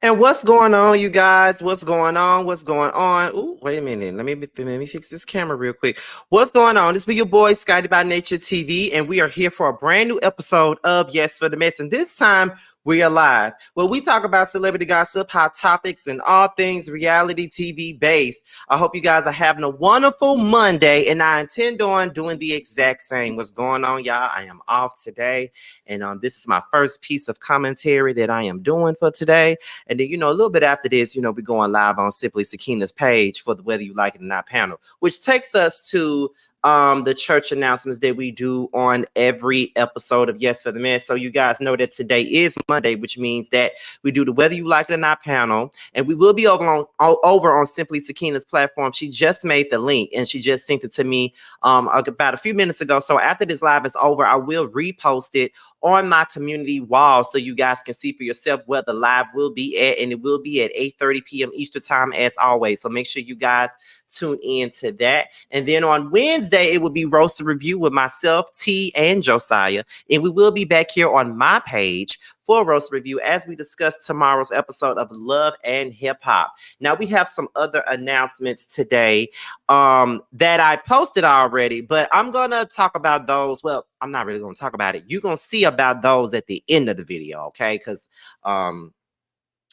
And what's going on, you guys? What's going on? What's going on? Ooh, wait a minute. Let me fix this camera real quick. What's going on? This be your boy, Scotty by Nature TV, and we are here for a brand new episode of Yes for the Mess. And this time we are live. Well, we talk about celebrity gossip, hot topics, and all things reality TV based. I hope you guys are having a wonderful Monday, and I intend on doing the exact same. What's going on, y'all? I am off today, and this is my first piece of commentary that I am doing for today. And then, a little bit after this, we're going live on Simply Sakina's page for the Whether You Like It or Not panel, which takes us to the church announcements that we do on every episode of Yes for the Mess. So you guys know that today is Monday, which means that we do the Whether You Like It or Not panel, and we will be over on Simply Sakina's platform. She just made the link and she just sent it to me about a few minutes ago. So after this live is over, I will repost it on my community wall so you guys can see for yourself where the live will be at, and it will be at 8:30 p.m. Eastern time as always. So make sure you guys tune in to that. And then on Wednesday, it will be Roast to Review with myself, T, and Josiah. And we will be back here on my page for Roast Review as we discuss tomorrow's episode of Love and Hip Hop. Now, we have some other announcements today that I posted already, but I'm going to talk about those. Well, I'm not really going to talk about it. You're going to see about those at the end of the video, okay? Because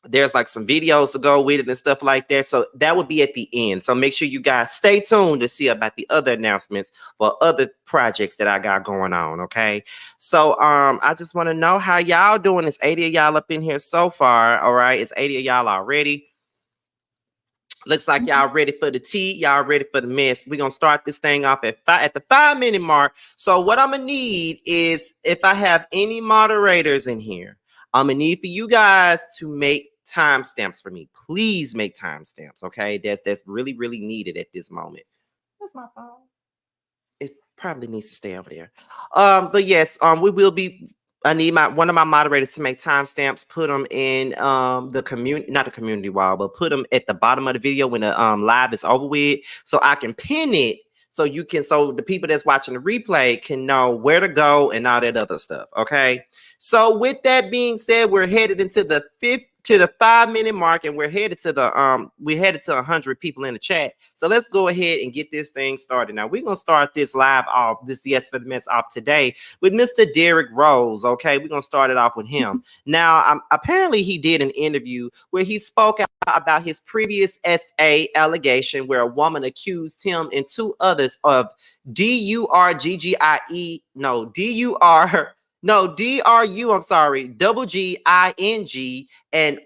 there's like some videos to go with it and stuff like that. So that would be at the end. So make sure you guys stay tuned to see about the other announcements for other projects that I got going on. Okay. So I just want to know how y'all doing. It's 80 of y'all up in here so far. All right. It's 80 of y'all already. Looks like y'all ready for the tea. Y'all ready for the mess. We're going to start this thing off at the 5-minute mark. So what I'm going to need is, if I have any moderators in here, I'm going to need for you guys to make timestamps for me. Please make timestamps, okay? That's really, really needed at this moment. That's my phone. It probably needs to stay over there. But yes, we will be. I need one of my moderators to make timestamps, put them in the community, not the community wall, but put them at the bottom of the video when the live is over with, so I can pin it so the people that's watching the replay can know where to go and all that other stuff. Okay. So with that being said, we're headed into the 5-minute mark, and we're headed to 100 people in the chat. So let's go ahead and get this thing started. Now we're gonna start this live off, this Yes for the Mess off today with Mr. Derrick Rose. Okay, we're gonna start it off with him. Now, apparently he did an interview where he spoke out about his previous SA allegation, where a woman accused him and two others of DURGGIE, no, DUR. No, DRU, I'm sorry, double GING and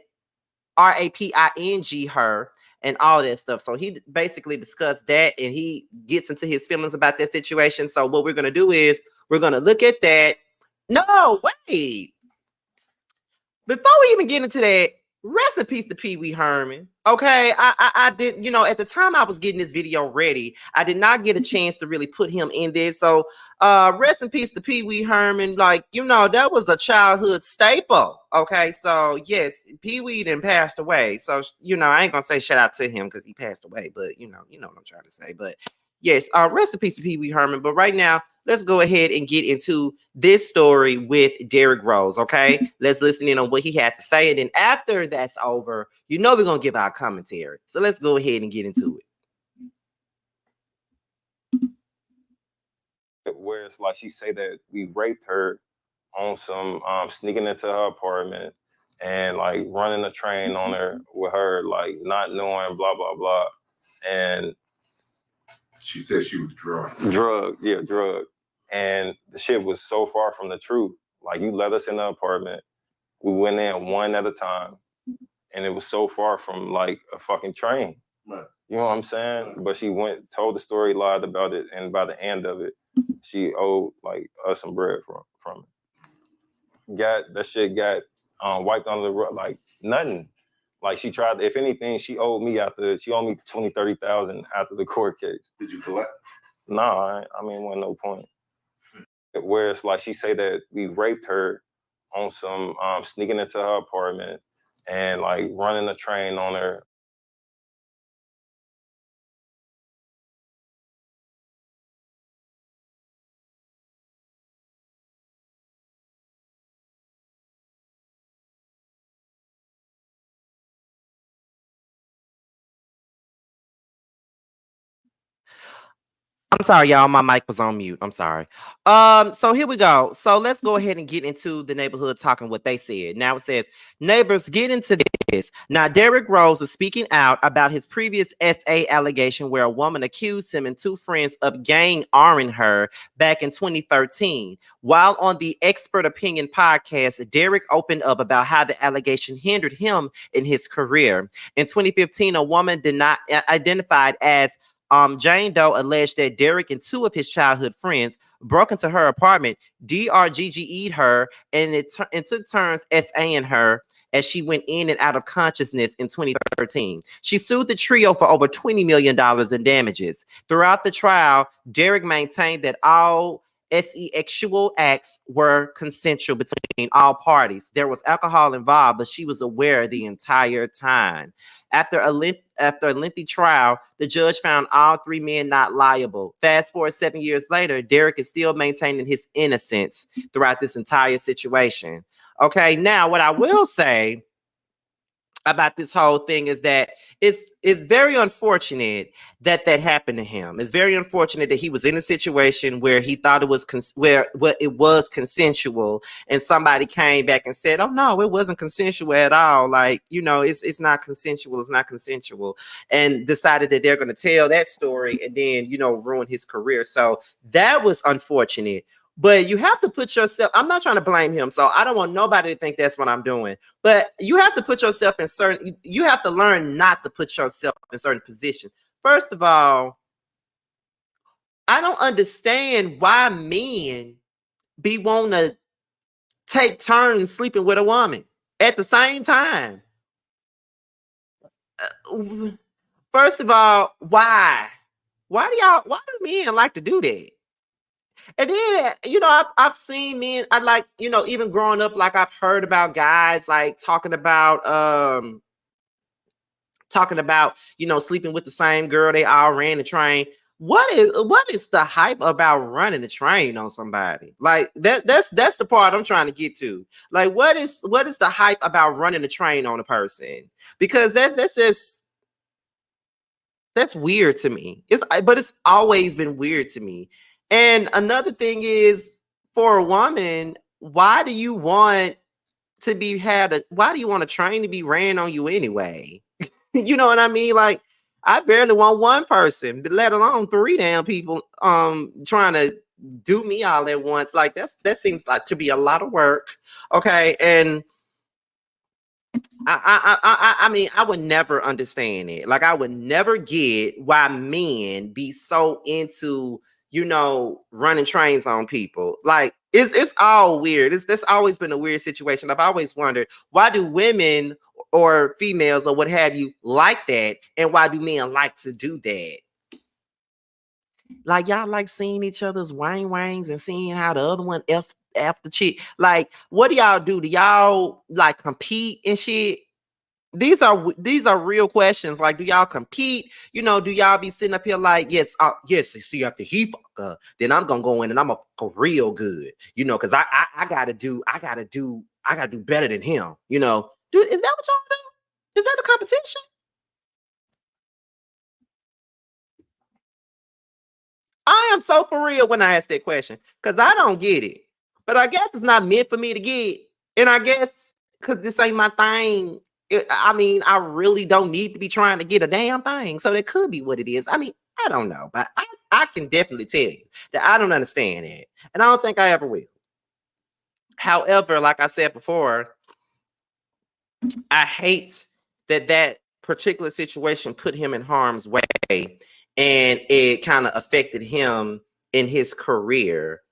RAPING, her, and all that stuff. So he basically discussed that, and he gets into his feelings about that situation. So what we're going to do is we're going to look at that. No, wait. Before we even get into that, rest in peace to Pee Wee Herman. Okay, I did, at the time I was getting this video ready, I did not get a chance to really put him in there. So rest in peace to Pee Wee Herman. Like, that was a childhood staple. Okay, so yes, Pee Wee then passed away. So I ain't gonna say shout out to him because he passed away, but you know what I'm trying to say. But yes, rest in peace to Pee Wee Herman. But right now, let's go ahead and get into this story with Derrick Rose, okay? Let's listen in on what he had to say. And then after that's over, we're going to give our commentary. So let's go ahead and get into it. Where it's like she say that we raped her on some sneaking into her apartment and like running a train on her with her, like not knowing, blah, blah, blah. And she said she was drugged. Drugged. And the shit was so far from the truth. Like, you let us in the apartment. We went in one at a time. And it was so far from like a fucking train. Right. You know what I'm saying? Right. But she told the story, lied about it, and by the end of it, she owed like us some bread from it. That shit got wiped under the rug like nothing. Like, she tried, if anything, she owed me 20,000, 30,000 after the court case. Did you collect? No, I mean, wasn't no point. Where it's like she say that we raped her on some sneaking into her apartment and like running a train on her I'm sorry, y'all. My mic was on mute. I'm sorry. So here we go. So let's go ahead and get into the neighborhood talking what they said. Now it says, neighbors, get into this. Now, Derrick Rose is speaking out about his previous SA allegation where a woman accused him and two friends of gang arming her back in 2013. While on the Expert Opinion podcast, Derrick opened up about how the allegation hindered him in his career. In 2015, a woman did not identified as Jane Doe alleged that Derrick and two of his childhood friends broke into her apartment, DRGG'd her, and took turns SAing her as she went in and out of consciousness in 2013. She sued the trio for over $20 million in damages. Throughout the trial, Derrick maintained that all sexual acts were consensual between all parties. There was alcohol involved, but she was aware the entire time. After a lengthy trial, the judge found all three men not liable. Fast forward 7 years later, Derrick is still maintaining his innocence throughout this entire situation. Okay, now what I will say about this whole thing is that it's very unfortunate that that happened to him. It's very unfortunate that he was in a situation where he thought it was it was consensual, and somebody came back and said, "Oh no, it wasn't consensual at all. Like, you know, it's not consensual. It's not consensual," and decided that they're going to tell that story and then, you know, ruin his career. So that was unfortunate. But you have to put yourself, I'm not trying to blame him, so I don't want nobody to think that's what I'm doing. But you have to put yourself in certain, you have to learn not to put yourself in certain positions. First of all, I don't understand why men be wanting to take turns sleeping with a woman at the same time. First of all, why? Why do men like to do that? And then, you know, I've seen men, I like, you know, even growing up, like I've heard about guys like talking about, you know, sleeping with the same girl they all ran the train. What is the hype about running the train on somebody? Like that's the part I'm trying to get to. Like, what is the hype about running the train on a person? Because that's weird to me. But it's always been weird to me. And another thing is, for a woman, why do you want why do you want a train to be ran on you anyway? You know what I mean? Like, I barely want one person, let alone three damn people trying to do me all at once. Like, that seems like to be a lot of work. Okay. And I mean, I would never understand it. Like, I would never get why men be so into, you know, running trains on people. Like, it's all weird. That's always been a weird situation. I've always wondered, why do women or females or what have you like that, and why do men like to do that? Like, y'all like seeing each other's wangs and seeing how the other one f the chick. Like, what do y'all do? Do y'all like compete and shit? These are real questions. Like, do y'all compete? You know, do y'all be sitting up here like, yes, yes, see, after he fuck her, then I'm gonna go in and I'm gonna go real good, you know, because I gotta do better than him, you know. Dude, is that what y'all do? Is that the competition? I am so for real when I ask that question, because I don't get it. But I guess it's not meant for me to get. And I guess because this ain't my thing, I mean, I really don't need to be trying to get a damn thing. So that could be what it is. I mean, I don't know. But I can definitely tell you that I don't understand it. And I don't think I ever will. However, like I said before, I hate that particular situation put him in harm's way, and it kind of affected him in his career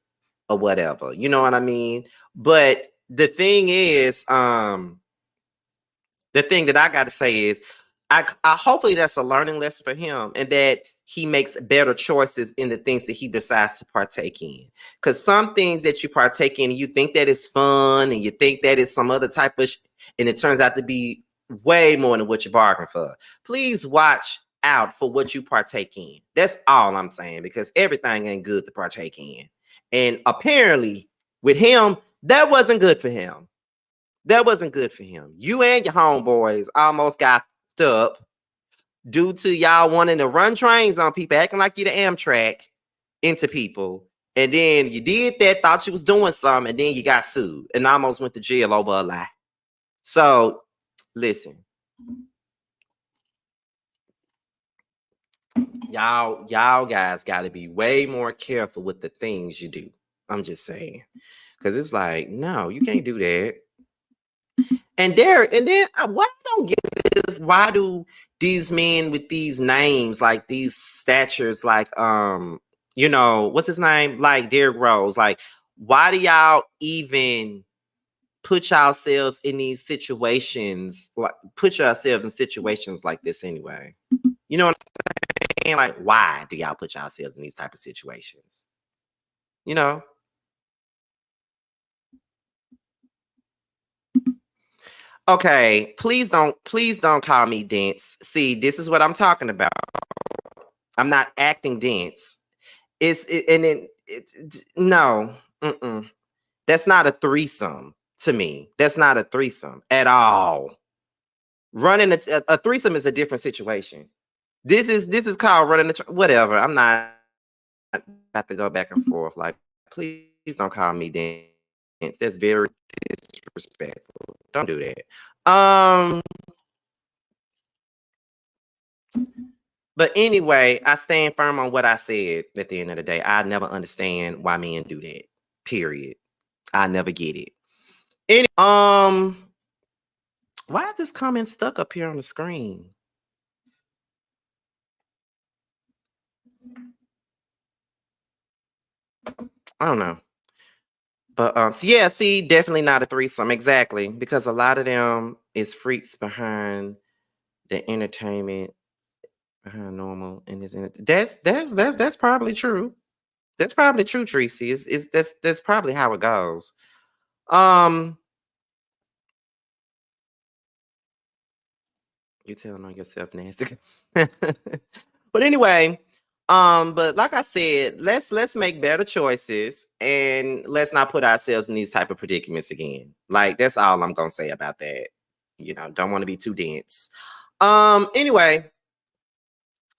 or whatever. You know what I mean? But the thing is, the thing that I got to say is, I hopefully that's a learning lesson for him, and that he makes better choices in the things that he decides to partake in. Because some things that you partake in, you think that is fun, and you think that is some other type of, and it turns out to be way more than what you bargained for. Please watch out for what you partake in. That's all I'm saying, because everything ain't good to partake in. And apparently, with him, that wasn't good for him. That wasn't good for him. You and your homeboys almost got up due to y'all wanting to run trains on people, acting like you the Amtrak, into people. And then you did that, thought you was doing something, and then you got sued and almost went to jail over a lie. So listen, y'all guys got to be way more careful with the things you do. I'm just saying, because it's like, no, you can't do that. And then what I don't get is, why do these men with these names, like these statures, like you know, what's his name, like Derrick Rose, like, why do y'all even put yourselves in these situations, like put yourselves in situations like this anyway? You know what I'm saying? Like, why do y'all put yourselves in these type of situations? You know? Okay, please don't call me dense. See, this is what I'm talking about. I'm not acting dense. No, that's not a threesome to me. That's not a threesome at all. Running a threesome is a different situation. This is called running whatever. I'm not about to go back and forth. Like, please don't call me dense. That's very disrespectful. Don't do that. But anyway, I stand firm on what I said at the end of the day. I never understand why men do that. Period. I never get it. Why is this comment stuck up here on the screen? I don't know. But so yeah, see, definitely not a threesome. Exactly. Because a lot of them is freaks behind the entertainment, behind normal, and that's probably true. That's probably true, Tracy. That's probably how it goes. You telling on yourself, Nancy. But anyway, but like I said, let's make better choices, and let's not put ourselves in these type of predicaments again. Like, that's all I'm gonna say about that. You know, don't want to be too dense. Anyway,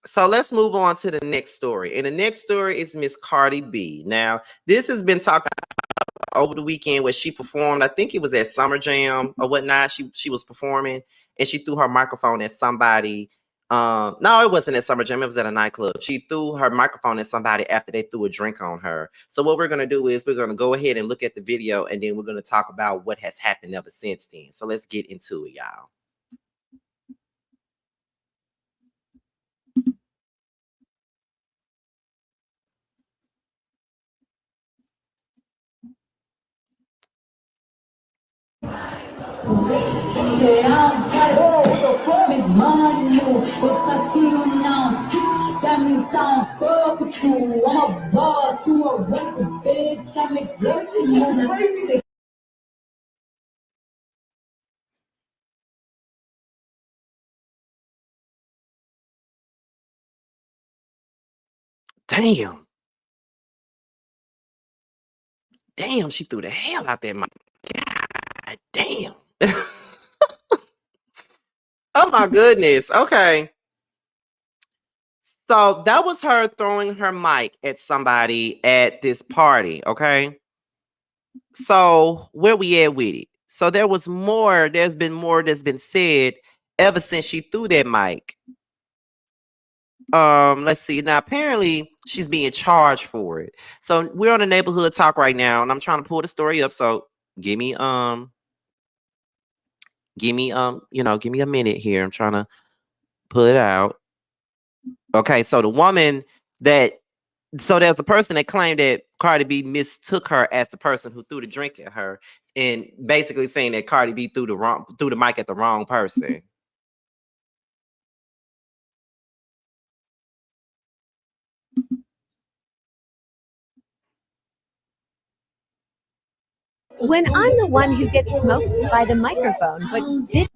so let's move on to the next story. And the next story is Miss Cardi B. Now, this has been talked over the weekend where she performed. I think it was at Summer Jam or whatnot. She was performing and she threw her microphone at somebody. No, it wasn't at Summer Jam. It was at a nightclub. She threw her microphone at somebody after they threw a drink on her. So what we're gonna do is we're gonna go ahead and look at the video, and then we're gonna talk about what has happened ever since then. So let's get into it, y'all. Say I gotta make money move. What I see you now, that means I'm fuck with you. I'm a boss, you a record bitch. I make every move. Damn, she threw the hell out that mic. God damn. Oh my goodness. Okay. So that was her throwing her mic at somebody at this party. Okay. So where we at with it? So there's been more that's been said ever since she threw that mic. Let's see. Now apparently she's being charged for it. So we're on a neighborhood talk right now, and I'm trying to pull the story up. So give me give me a minute here. I'm trying to pull it out. Okay, so there's a person that claimed that Cardi B mistook her as the person who threw the drink at her, and basically saying that Cardi B threw the mic at the wrong person. When I'm the one who gets smoked by the microphone, but did.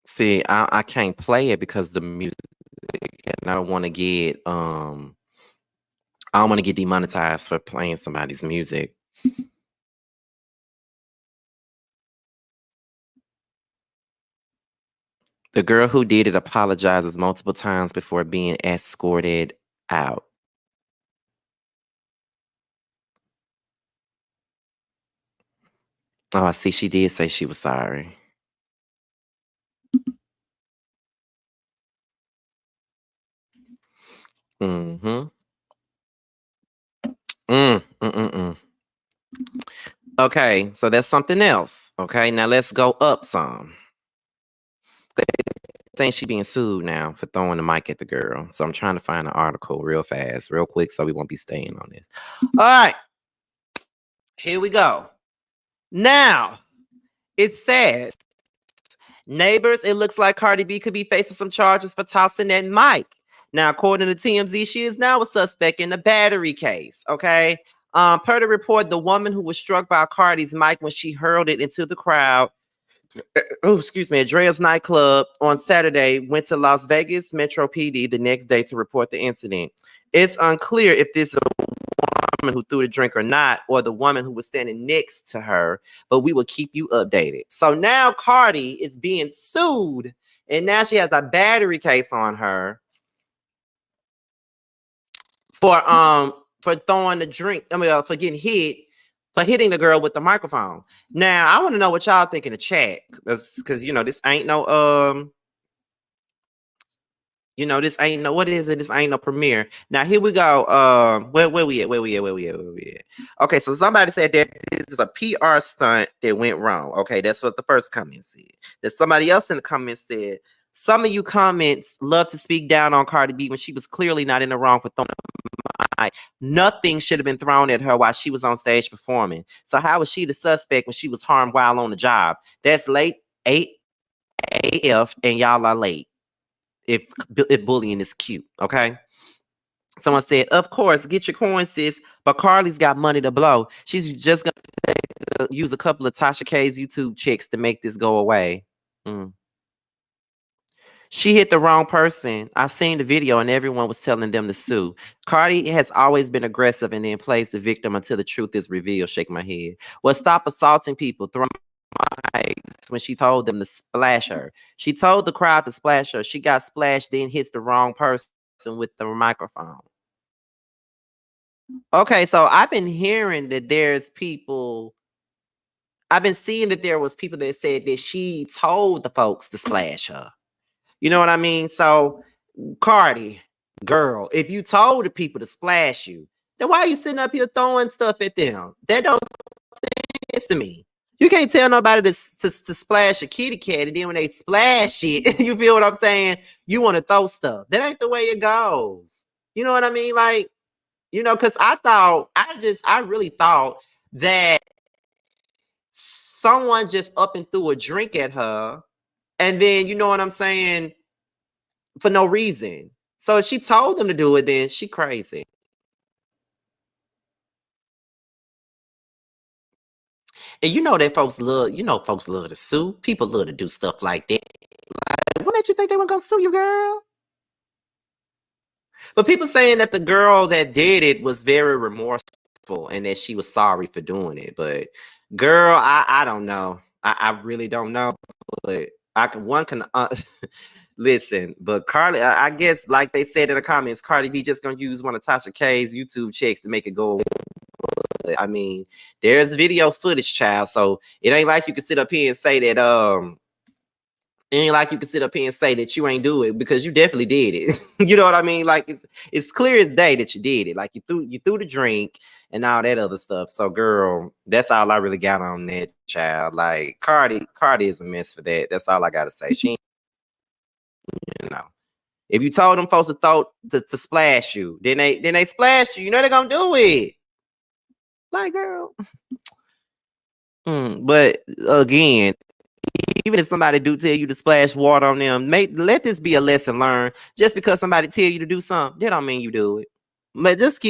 See, I can't play it because the music, and I don't want to get demonetized for playing somebody's music. The girl who did it apologizes multiple times before being escorted out. Oh, I see. She did say she was sorry. Mm-hmm. Mm. Okay, so that's something else. Okay, now let's go up some. They saying she being sued now for throwing the mic at the girl. So I'm trying to find an article real fast, real quick, so we won't be staying on this. All right, here we go. Now, it says, neighbors, it looks like Cardi B could be facing some charges for tossing that mic. Now, according to TMZ, she is now a suspect in the battery case. Okay. Per the report, the woman who was struck by Cardi's mic when she hurled it into the crowd, Andrea's nightclub on Saturday, went to Las Vegas Metro PD the next day to report the incident. It's unclear if this is a woman who threw the drink or not, or the woman who was standing next to her, but we will keep you updated. So now Cardi is being sued, and now she has a battery case on her for throwing the drink. For getting hit, for hitting the girl with the microphone. Now I want to know what y'all think in the chat, because this ain't no this ain't no, what is it? This ain't no premiere. Now here we go. Where we at? Where we at? Okay, so somebody said that this is a PR stunt that went wrong. Okay, that's what the first comment said. Then somebody else in the comments said, some of you comments love to speak down on Cardi B when she was clearly not in the wrong for throwing a mic. Nothing should have been thrown at her while she was on stage performing. So how was she the suspect when she was harmed while on the job? That's late AF, and y'all are late. If bullying is cute, okay? Someone said, of course, get your coin, sis, but Carly's got money to blow. She's just gonna use a couple of Tasha K's YouTube chicks to make this go away. She hit the wrong person. I seen the video and everyone was telling them to sue. Cardi has always been aggressive and then plays the victim until the truth is revealed. Shake my head. Well, stop assaulting people. Throw when she told them to splash her. She told the crowd to splash her. She got splashed, then hits the wrong person with the microphone. Okay, so I've been hearing that there's people. I've been seeing that there was people that said that she told the folks to splash her. You know what I mean? So, Cardi, girl, if you told the people to splash you, then why are you sitting up here throwing stuff at them? That don't make sense to me. You can't tell nobody to splash a kitty cat, and then when they splash it, you feel what I'm saying? You want to throw stuff. That ain't the way it goes. You know what I mean? Like, because I really thought that someone just up and threw a drink at her, and then, you know what I'm saying, for no reason. So if she told them to do it, then she crazy. And that folks love to sue. People love to do stuff like that. Like, what made you think they weren't gonna sue you, girl? But people saying that the girl that did it was very remorseful and that she was sorry for doing it. But girl, I don't know. I really don't know. But one can listen. But Carly, I guess, like they said in the comments, Cardi B just gonna use one of Tasha K's YouTube checks to make it go away. I mean, there's video footage, child. So it ain't like you can sit up here and say that you ain't do it, because you definitely did it. You know what I mean? Like it's clear as day that you did it. Like you threw the drink and all that other stuff. So girl, that's all I really got on that, child. Like Cardi is a mess for that. That's all I gotta say. She, if you told them folks to splash you, then they splashed you. They're gonna do it. Like, girl. But again, even if somebody do tell you to splash water on them, let this be a lesson learned. Just because somebody tell you to do something, that don't mean you do it. But just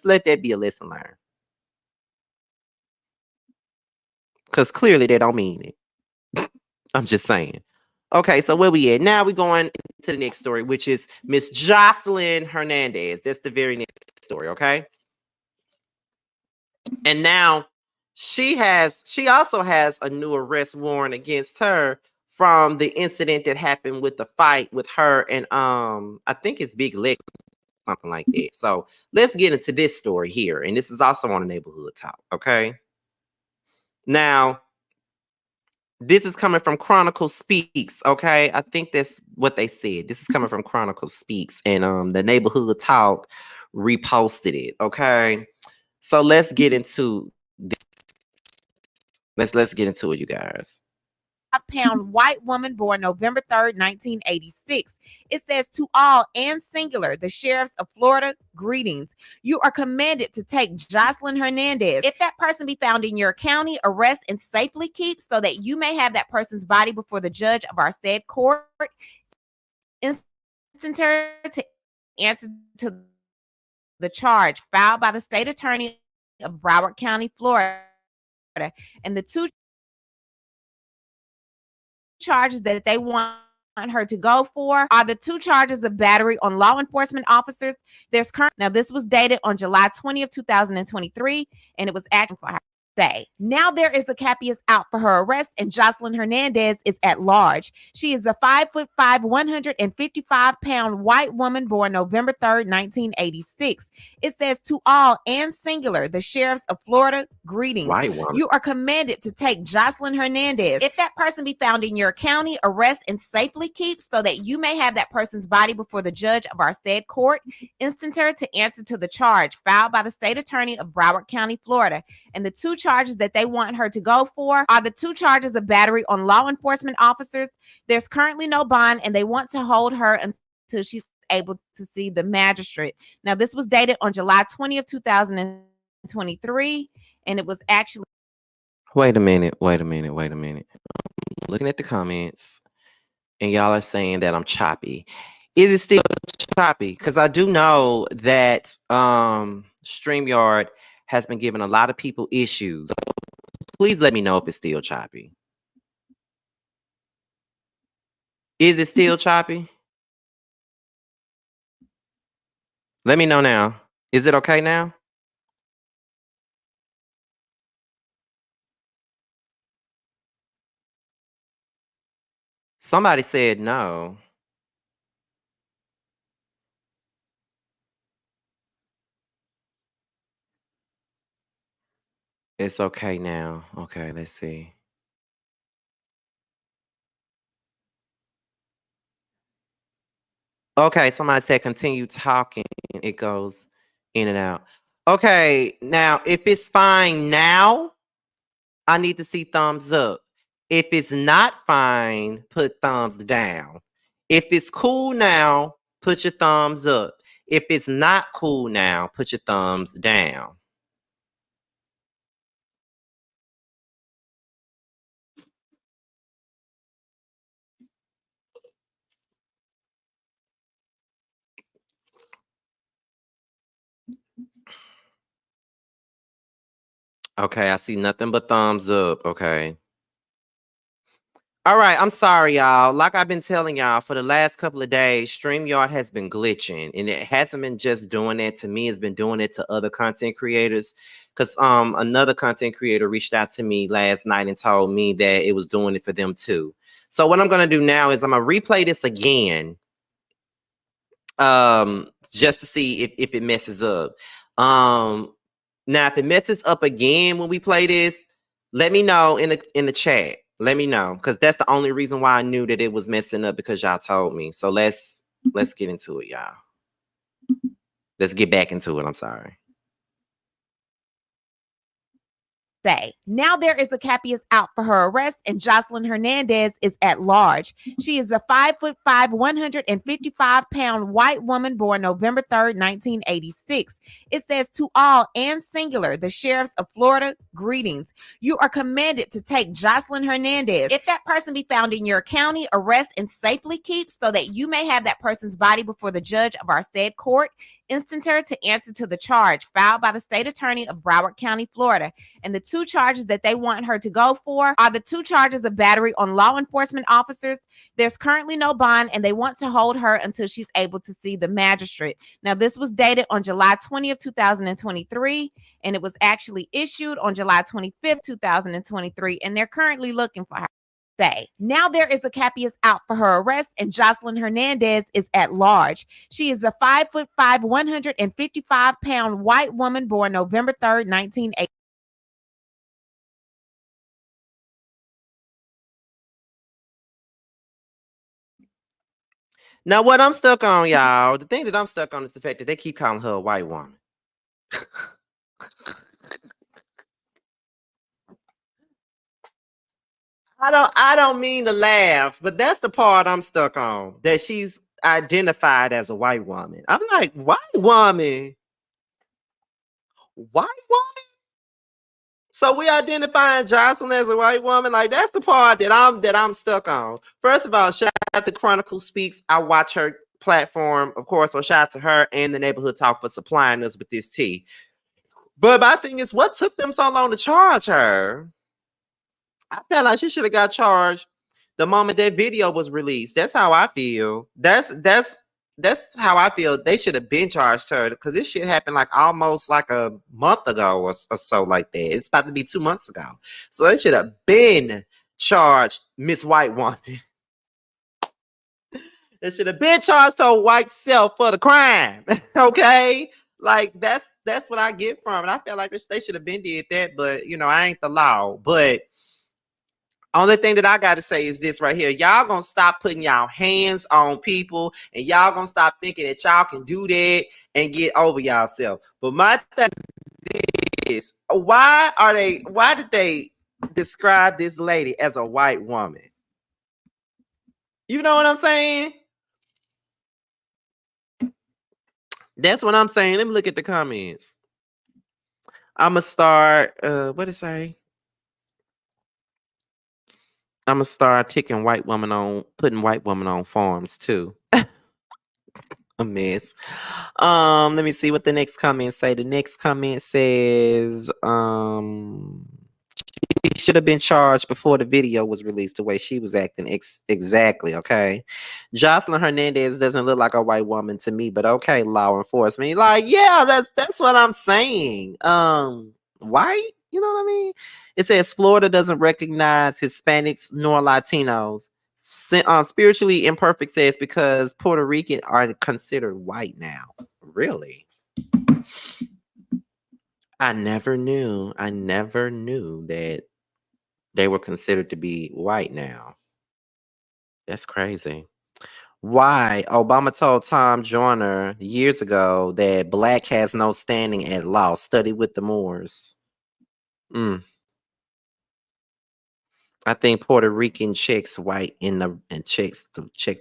let that be a lesson learned. Because clearly they don't mean it. I'm just saying. Okay, so where we at? Now we're going to the next story, which is Miss Joseline Hernandez. That's the very next story, okay? And now she also has a new arrest warrant against her from the incident that happened with the fight with her and I think it's Big Lex, something like that. So let's get into this story here. And this is also on the neighborhood talk. Okay. Now, this is coming from Chronicle Speaks. Okay. I think that's what they said. This is coming from Chronicle Speaks. And the neighborhood talk reposted it. Okay. So let's get into this. Let's get into it, you guys. Pound white woman born November 3rd, 1986. It says, to all and singular, the sheriffs of Florida, greetings. You are commanded to take Joseline Hernandez. If that person be found in your county, arrest and safely keep so that you may have that person's body before the judge of our said court, instanter to answer to the charge filed by the state attorney of Broward County, Florida. And the two charges that they want her to go for are the two charges of battery on law enforcement officers. Now this was dated on July 20th, 2023, and it was acting for her. Now there is a capias out for her arrest, and Joseline Hernandez is at large. She is a 5'5", 155-pound white woman born November 3rd, 1986. It says, to all and singular, the sheriffs of Florida, greetings. White woman. You are commanded to take Joseline Hernandez. If that person be found in your county, arrest and safely keep so that you may have that person's body before the judge of our said court, instanter to answer to the charge filed by the state attorney of Broward County, Florida. And the two charges that they want her to go for are the two charges of battery on law enforcement officers. There's currently no bond, and they want to hold her until she's able to see the magistrate. Now, this was dated on July 20th, 2023, and it was actually... Wait a minute. Looking at the comments, and y'all are saying that I'm choppy. Is it still choppy? Because I do know that StreamYard has been giving a lot of people issues. Please let me know if it's still choppy. Is it still choppy? Let me know now. Is it okay now? Somebody said no. It's okay now. Okay, let's see. Okay, somebody said continue talking. It goes in and out. Okay, now if it's fine now, I need to see thumbs up. If it's not fine, put thumbs down. If it's cool now, put your thumbs up. If it's not cool now, put your thumbs down. Okay, I see nothing but thumbs up. Okay. All right, I'm sorry, y'all. Like I've been telling y'all for the last couple of days, StreamYard has been glitching, and it hasn't been just doing that to me, it's been doing it to other content creators. Because another content creator reached out to me last night and told me that it was doing it for them too. So what I'm gonna do now is I'm gonna replay this again. Just to see if it messes up. Now if it messes up again when we play this, let me know in the chat. Let me know, because that's the only reason why I knew that it was messing up, because y'all told me. So let's get into it, y'all. Let's get back into it. I'm sorry. Now there is a capias out for her arrest, and Joseline Hernandez is at large. She is a 5'5", 155-pound white woman born November 3rd, 1986. It says, to all and singular, the sheriffs of Florida, greetings. You are commanded to take Joseline Hernandez. If that person be found in your county, arrest and safely keep so that you may have that person's body before the judge of our said court, instanter to answer to the charge filed by the state attorney of Broward County, Florida. And the two charges that they want her to go for are the two charges of battery on law enforcement officers. There's currently no bond, and they want to hold her until she's able to see the magistrate. Now, this was dated on July 20th, 2023, and it was actually issued on July 25th, 2023, and they're currently looking for her. birthday. Now there is a capias out for her arrest, and Joseline Hernandez is at large. She is a 5'5", 155-pound white woman born November 3rd, 1980. Now, what I'm stuck on, y'all, the thing that I'm stuck on is the fact that they keep calling her a white woman. I don't mean to laugh, but that's the part I'm stuck on. That she's identified as a white woman. I'm like, white woman? White woman? So we identifying Joseline as a white woman? Like, that's the part that I'm stuck on. First of all, shout out to Chronicle Speaks. I watch her platform, of course, so shout out to her and the Neighborhood Talk for supplying us with this tea. But my thing is, what took them so long to charge her? I felt like she should have got charged the moment that video was released. That's how I feel. That's how I feel. They should have been charged her because this shit happened like almost like a month ago or so like that. It's about to be 2 months ago. So they should have been charged Miss White Woman. They should have been charged her white self for the crime. Okay? Like that's what I get from it. I feel like they should have been did that, but you know, I ain't the law. But only thing that I got to say is this right here. Y'all gonna stop putting y'all hands on people and y'all gonna stop thinking that y'all can do that and get over yourself. But my thing is, why did they describe this lady as a white woman? You know what I'm saying? That's what I'm saying. Let me look at the comments. I'ma start, what it say? I'm gonna start putting white woman on farms too. A mess. Let me see what the next comment say. The next comment says, she should have been charged before the video was released. The way she was acting, exactly. Okay, Joseline Hernandez doesn't look like a white woman to me, but okay, law enforcement, like, yeah, that's what I'm saying. White, you know what I mean? It says Florida doesn't recognize Hispanics nor Latinos. Spiritually imperfect says because Puerto Rican are considered white now. Really? I never knew that they were considered to be white now. That's crazy. Why? Obama told Tom Joyner years ago that black has no standing at law. Study with the Moors. I think Puerto Rican checks white and check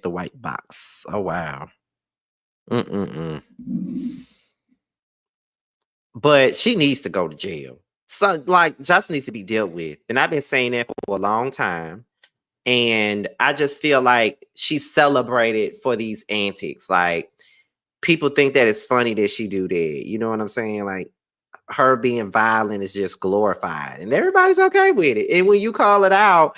the white box. Oh wow. But she needs to go to jail. So like just needs to be dealt with. And I've been saying that for a long time. And I just feel like she's celebrated for these antics. Like people think that it's funny that she do that. You know what I'm saying? Like her being violent is just glorified and everybody's okay with it. And when you call it out,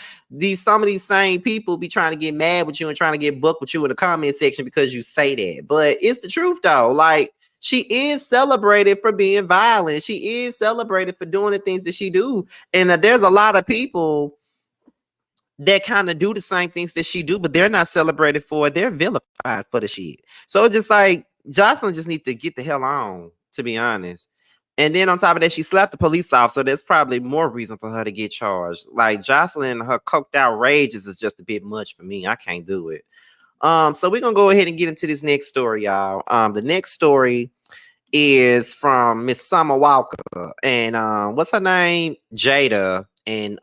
some of these same people be trying to get mad with you and trying to get booked with you in the comment section because you say that. But it's the truth though. Like she is celebrated for being violent. She is celebrated for doing the things that she do. And there's a lot of people that kind of do the same things that she do, but they're not celebrated for it. They're vilified for the shit. So it's just like Joseline just needs to get the hell on, to be honest. And then on top of that, she slapped the police officer. There's probably more reason for her to get charged. Like Joseline, her coked out rages is just a bit much for me. I can't do it. So we're gonna go ahead and get into this next story, y'all. The next story is from Miss Summer Walker and what's her name? Jayda and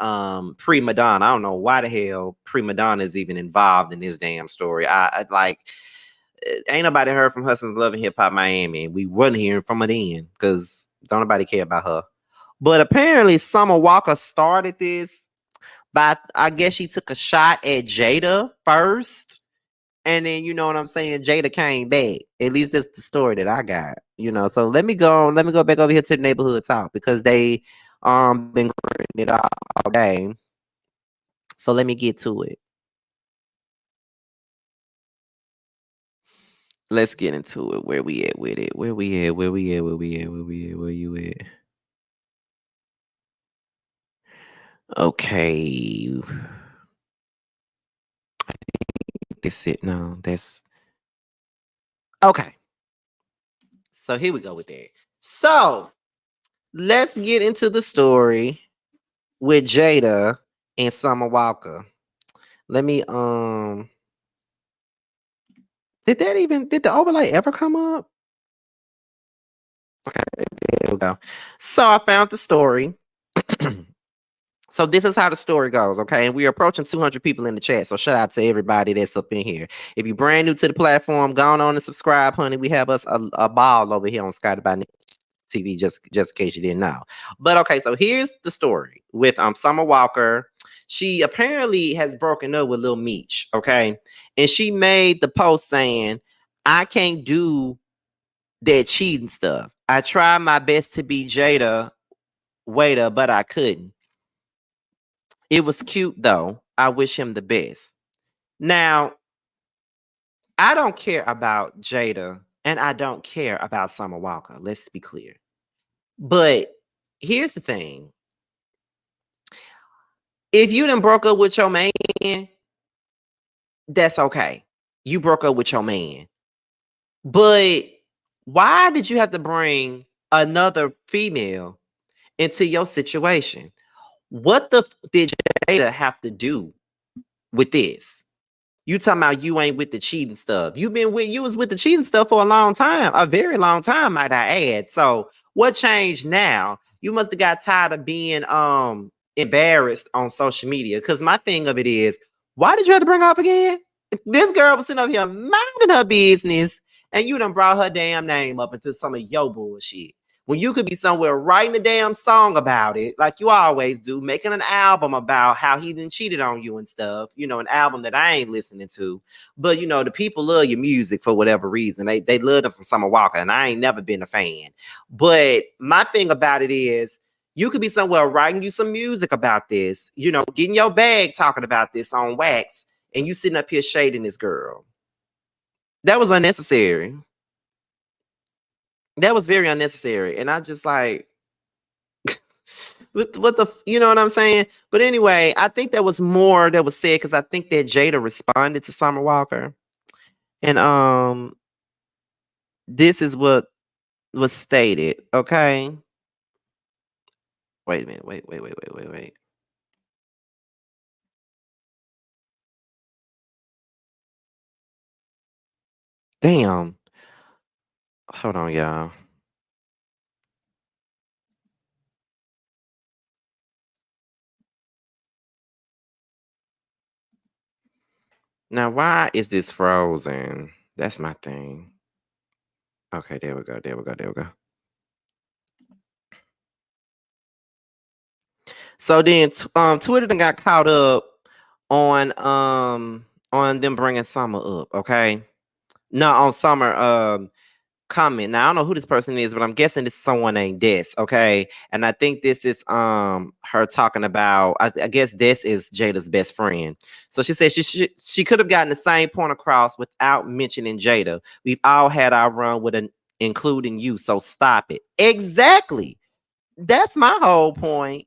Prima Donna. I don't know why the hell Prima Donna is even involved in this damn story. I like ain't nobody heard from her since Love and Hip Hop Miami. We wasn't hearing from her then because don't nobody care about her. But apparently Summer Walker started this, but I guess she took a shot at Jayda first. And then you know what I'm saying? Jayda came back. At least that's the story that I got. You know, so let me go back over here to the Neighborhood Talk because they been creating it all day. So let me get to it. Let's get into it. Where we at with it? Where you at? Okay. fix it. No, that's okay. So here we go with that. So let's get into the story with Jayda and Summer Walker. Let me did the overlay ever come up? Okay, there we go. So I found the story. So this is how the story goes, okay? And we're approaching 200 people in the chat. So shout out to everybody that's up in here. If you're brand new to the platform, go on and subscribe, honey. We have us a ball over here on Scotty by TV, just in case you didn't know. But okay, so here's the story with Summer Walker. She apparently has broken up with Lil Meech, okay? And she made the post saying, I can't do that cheating stuff. I tried my best to be Jayda waiter, but I couldn't. It was cute though. I wish him the best. Now, I don't care about Jayda and I don't care about Summer Walker. Let's be clear. But here's the thing. If you done broke up with your man, that's okay. You broke up with your man. But why did you have to bring another female into your situation? What the did Jayda have to do with this? You talking about you ain't with the cheating stuff. You was with the cheating stuff for a long time, a very long time, might I add. So what changed now? You must have got tired of being embarrassed on social media. Because my thing of it is, why did you have to bring her up again? This girl was sitting up here minding her business, and you done brought her damn name up into some of your bullshit. When you could be somewhere writing a damn song about it, like you always do, making an album about how he done cheated on you and stuff, an album that I ain't listening to. But, the people love your music for whatever reason. They love them from Summer Walker, and I ain't never been a fan. But my thing about it is, you could be somewhere writing you some music about this, getting your bag talking about this on wax, and you sitting up here shading this girl. That was unnecessary. That was very unnecessary. And I just like, what the, you know what I'm saying? But anyway, I think there was more that was said because I think that Jayda responded to Summer Walker. And this is what was stated. Okay. Wait a minute. Wait. Damn. Hold on, y'all. Now, why is this frozen? That's my thing. Okay, there we go. So then, Twitter done got caught up on them bringing Summer up. Okay, no, on Summer comment. Now I don't know who this person is, but I'm guessing this is someone named Des. Okay, and I think this is her talking about. I guess Des is Jayda's best friend. So she said she could have gotten the same point across without mentioning Jayda. We've all had our run with including you. So stop it. Exactly. That's my whole point.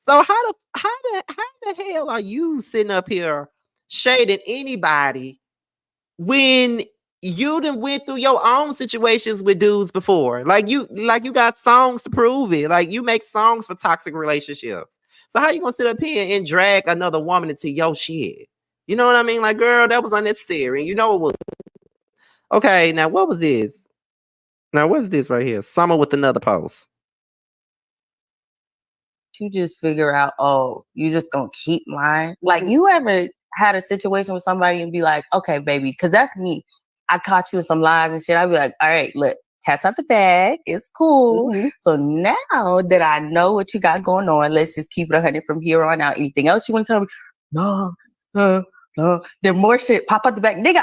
So how the hell are you sitting up here shading anybody when you done went through your own situations with dudes before? Like you got songs to prove it. Like you make songs for toxic relationships. So how you gonna sit up here and drag another woman into your shit? You know what I mean? Like, girl, that was unnecessary. You know what? Okay, now what was this? Now what's this right here? Summer with another post. You just figure out, oh, you just gonna keep lying. Like, you ever had a situation with somebody and be like, okay, baby, because that's me. I caught you in some lies and shit. I'd be like, all right, look, cat's out the bag. It's cool. So now that I know what you got going on, let's just keep it 100 from here on out. Anything else you want to tell me? No. Then more shit pop out the back. Nigga,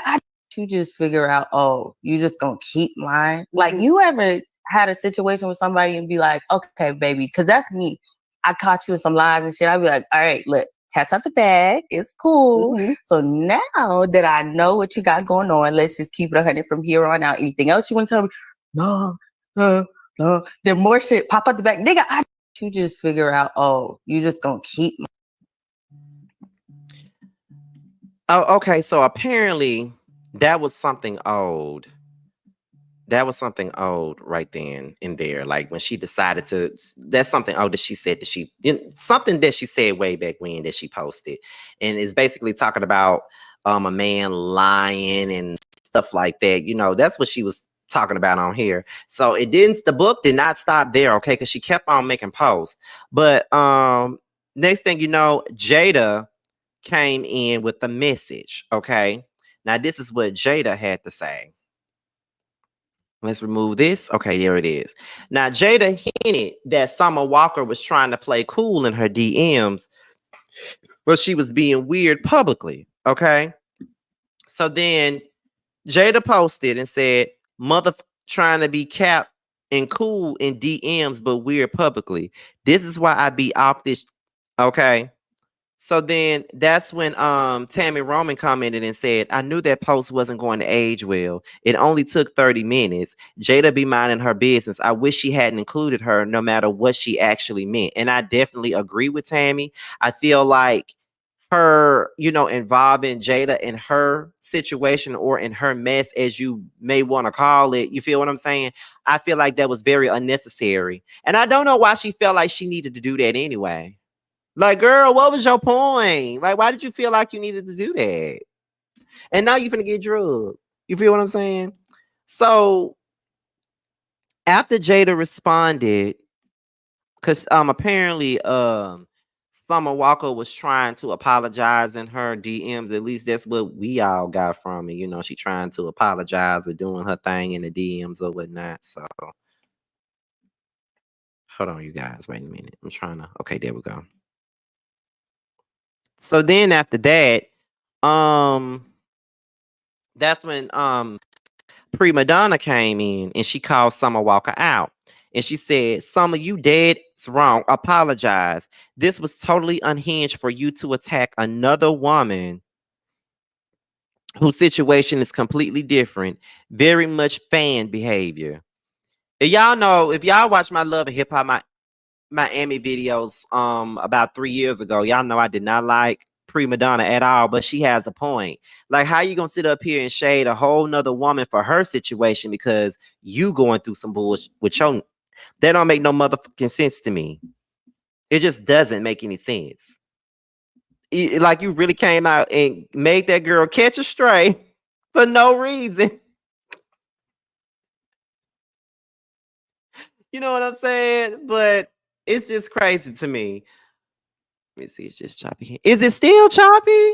you just figure out, oh, you just gonna keep lying. Like, you ever had a situation with somebody and be like, okay, baby, because that's me. I caught you in some lies and shit. I'd be like, all right, look, cat's out the bag. It's cool. So now that I know what you got going on, let's just keep it 100 from here on out. Anything else you want to tell me? No. Then more shit pop out the back. Nigga, you just figure out, oh, you just gonna keep. Oh, okay. So apparently that was something old. That was something old right then and there. Like when she decided to, that's something old that she said that something that she said way back when that she posted. And it's basically talking about a man lying and stuff like that. You know, that's what she was talking about on here. So the book did not stop there, okay? Because she kept on making posts. But next thing you know, Jayda came in with the message, okay? Now this is what Jayda had to say. Let's remove this. Okay, there it is. Now, Jayda hinted that Summer Walker was trying to play cool in her DMs, but she was being weird publicly. Okay. So then Jayda posted and said, mother trying to be cap and cool in DMs, but weird publicly. This is why I be off this. Okay. So then that's when Tammy Roman commented and said, I knew that post wasn't going to age well. It only took 30 minutes. Jayda be minding her business. I wish she hadn't included her no matter what she actually meant. And I definitely agree with Tammy. I feel like her, involving Jayda in her situation or in her mess, as you may want to call it. You feel what I'm saying? I feel like that was very unnecessary. And I don't know why she felt like she needed to do that anyway. Like, girl, what was your point? Like, why did you feel like you needed to do that? And now you're finna get drugged. You feel what I'm saying? So after Jayda responded, because apparently Summer Walker was trying to apologize in her DMs. At least that's what we all got from it. She trying to apologize or doing her thing in the DMs or whatnot. So hold on, you guys. Wait a minute. I'm trying to. Okay, there we go. So then after that, that's when Prima Donna came in and she called Summer Walker out. And she said, Summer, you dead wrong. Apologize. This was totally unhinged for you to attack another woman whose situation is completely different. Very much fan behavior. And y'all know, if y'all watch my Love and Hip Hop Miami videos about 3 years ago, y'all know I did not like Prima Donna at all, but she has a point. Like, how you gonna sit up here and shade a whole nother woman for her situation because you going through some bullshit with your... That don't make no motherfucking sense to me. It just doesn't make any sense. Like, you really came out and made that girl catch a stray for no reason. You know what I'm saying? But it's just crazy to me. Let me see. It's just choppy. Is it still choppy?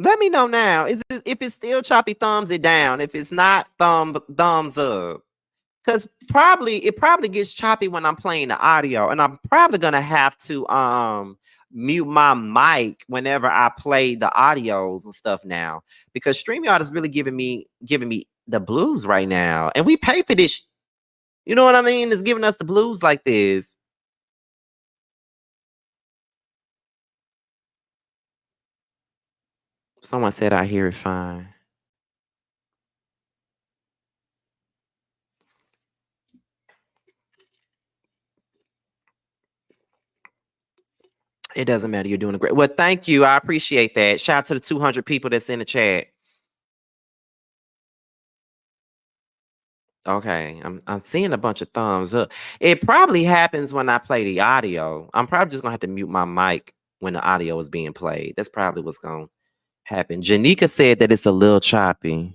Let me know now. If it's still choppy, thumbs it down. If it's not, thumbs up. Because it probably gets choppy when I'm playing the audio, and I'm probably gonna have to mute my mic whenever I play the audios and stuff now, because StreamYard is really giving me the blues right now, and we pay for this. You know what I mean? It's giving us the blues like this. Someone said I hear it fine. It doesn't matter. You're doing a great. Well, thank you. I appreciate that. Shout out to the 200 people that's in the chat. Okay, I'm seeing a bunch of thumbs up. It probably happens when I play the audio. I'm probably just gonna have to mute my mic when the audio is being played. That's probably what's gonna happen. Janika said that it's a little choppy.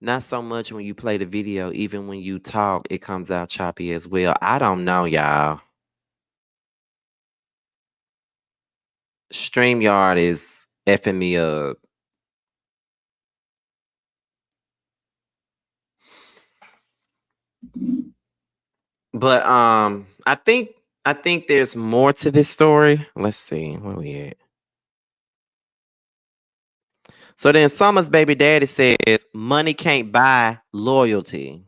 Not so much when you play the video. Even when you talk, it comes out choppy as well. I don't know, y'all. StreamYard is effing me up. But I think there's more to this story. Let's see where we at. So then Summer's baby daddy says money can't buy loyalty.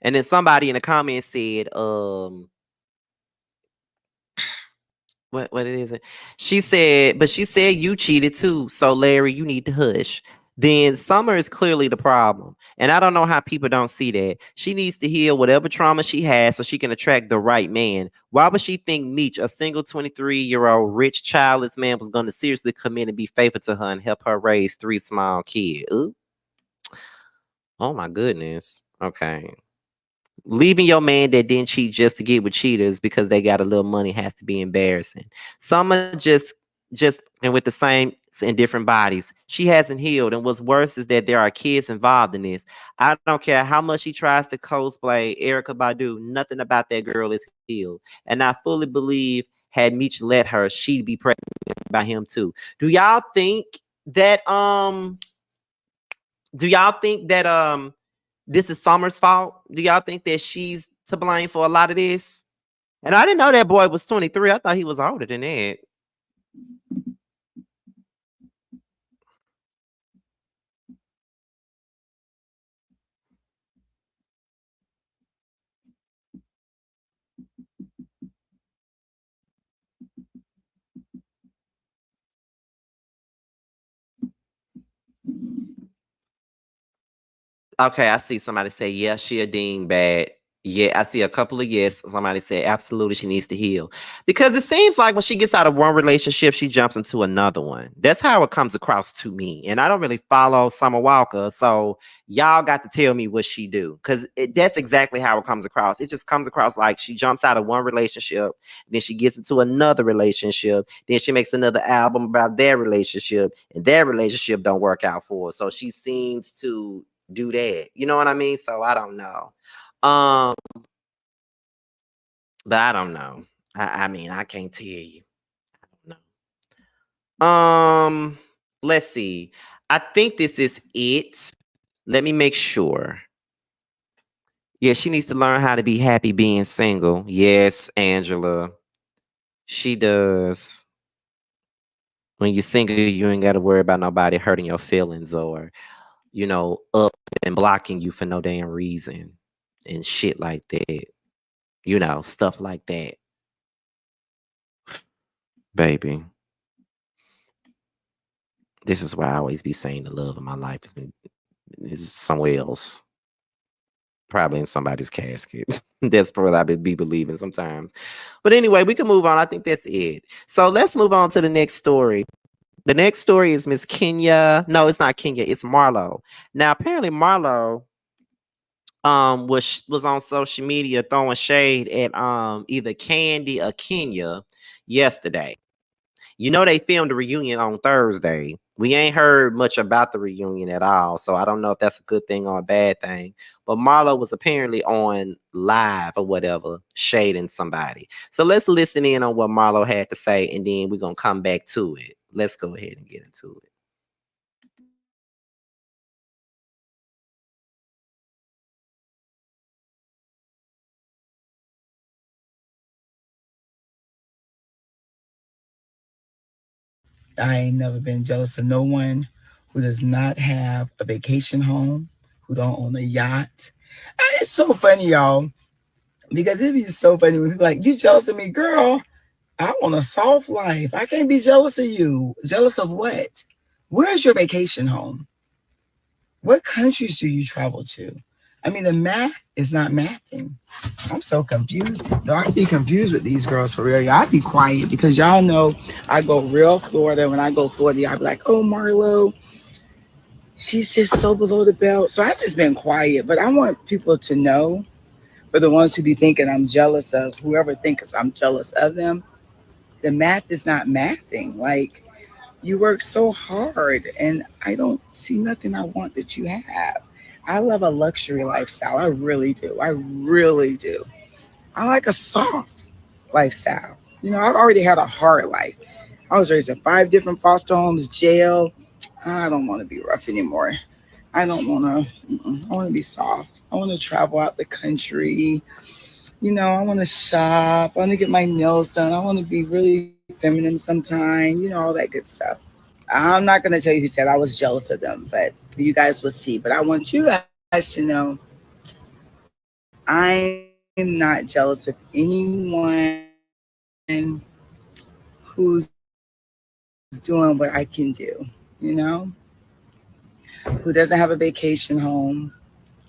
And then somebody in the comments said, what it is? She said you cheated too. So Larry, you need to hush. then Summer is clearly the problem. And I don't know how people don't see that. She needs to heal whatever trauma she has so she can attract the right man. Why would she think Meech, a single 23-year-old rich childless man, was going to seriously commit and be faithful to her and help her raise 3 small kids? Ooh. Oh my goodness. Okay. Leaving your man that didn't cheat just to get with cheaters because they got a little money has to be embarrassing. Summer just and with the same in different bodies. She hasn't healed. And what's worse is that there are kids involved in this. I don't care how much she tries to cosplay Erykah Badu, nothing about that girl is healed. And I fully believe had Meech let her, she'd be pregnant by him too. Do y'all think that this is Summer's fault? Do y'all think that she's to blame for a lot of this? And I didn't know that boy was 23. I thought he was older than that. Okay, I see somebody say, yeah, she a dingbat. Yeah, I see a couple of yes. Somebody said, absolutely, she needs to heal. Because it seems like when she gets out of one relationship, she jumps into another one. That's how it comes across to me. And I don't really follow Summer Walker. So y'all got to tell me what she do. Because that's exactly how it comes across. It just comes across like she jumps out of one relationship, then she gets into another relationship, then she makes another album about their relationship, and their relationship don't work out for her. So she seems to do that. You know what I mean? So I don't know. Um, but I don't know. I mean, I can't tell you. I don't know. Let's see. I think this is it. Let me make sure. Yeah, she needs to learn how to be happy being single. Yes, Angela. She does. When you're single, you ain't got to worry about nobody hurting your feelings or, up and blocking you for no damn reason and shit like that. Stuff like that. Baby. This is why I always be saying the love of my life is somewhere else. Probably in somebody's casket. That's what I be believing sometimes. But anyway, we can move on. I think that's it. So let's move on to the next story. The next story is Miss Kenya. No, it's not Kenya. It's Marlo. Now, apparently Marlo was on social media throwing shade at either Candy or Kenya yesterday. They filmed a reunion on Thursday. We ain't heard much about the reunion at all, so I don't know if that's a good thing or a bad thing. But Marlo was apparently on live or whatever, shading somebody. So let's listen in on what Marlo had to say, and then we're gonna come back to it. Let's go ahead and get into it. I ain't never been jealous of no one who does not have a vacation home, who don't own a yacht. It's so funny, y'all, because it'd be so funny when people like, you jealous of me, girl? I want a soft life. I can't be jealous of you. Jealous of what? Where's your vacation home? What countries do you travel to? I mean, the math is not mathing. I'm so confused. No, I'd be confused with these girls for real. I'd be quiet because y'all know I go real Florida. When I go Florida, I'd be like, oh, Marlo, she's just so below the belt. So I've just been quiet. But I want people to know, for the ones who be thinking I'm jealous of, whoever thinks I'm jealous of them, the math is not mathing. Like, you work so hard, and I don't see nothing I want that you have. I love a luxury lifestyle. I really do. I really do. I like a soft lifestyle. I've already had a hard life. I was raised in 5 different foster homes, jail. I don't want to be rough anymore. I don't want to. I want to be soft. I want to travel out the country. I want to shop. I want to get my nails done. I want to be really feminine sometime. All that good stuff. I'm not going to tell you who said I was jealous of them, but you guys will see. But I want you guys to know I'm not jealous of anyone who's doing what I can do. who doesn't have a vacation home,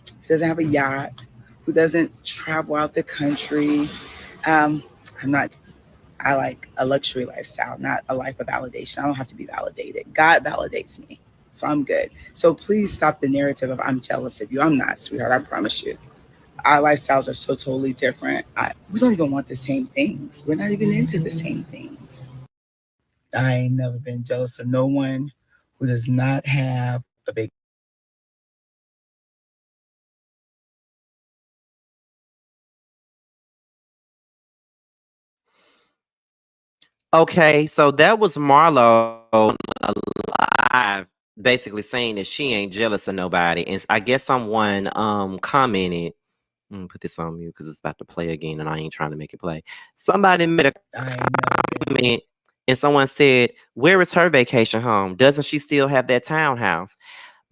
who doesn't have a yacht, who doesn't travel out the country. I'm not, I like a luxury lifestyle, not a life of validation. I don't have to be validated. God validates me. So I'm good. So please stop the narrative of I'm jealous of you. I'm not, sweetheart. I promise you. Our lifestyles are so totally different. We don't even want the same things. We're not even into the same things. I ain't never been jealous of no one who does not have a big. Okay, so that was Marlo live, basically saying that she ain't jealous of nobody. And I guess someone commented. Let me put this on mute because it's about to play again, and I ain't trying to make it play. Somebody made a comment, and someone said, "Where is her vacation home? Doesn't she still have that townhouse?"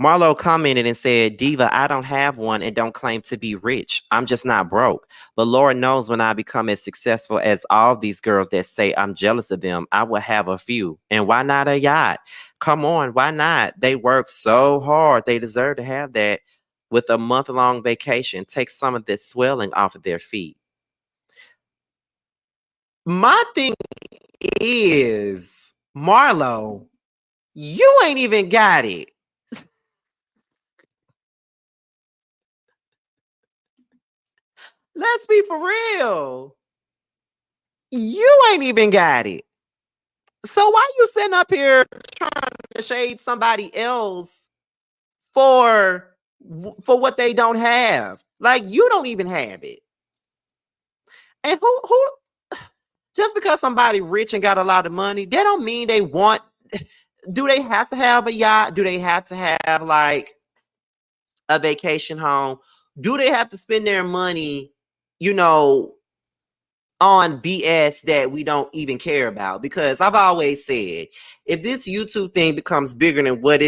Marlo commented and said, "Diva, I don't have one and don't claim to be rich. I'm just not broke. But Lord knows when I become as successful as all these girls that say I'm jealous of them, I will have a few. And why not a yacht? Come on, why not? They work so hard. They deserve to have that with a month-long vacation. Take some of this swelling off of their feet." My thing is, Marlo, you ain't even got it. Let's be for real. You ain't even got it. So why you sitting up here trying to shade somebody else for what they don't have? Like you don't even have it. And who just because somebody rich and got a lot of money, that don't mean they want. Do they have to have a yacht? Do they have to have like a vacation home? Do they have to spend their money, you know, on BS that we don't even care about? Because I've always said, if this YouTube thing becomes bigger than what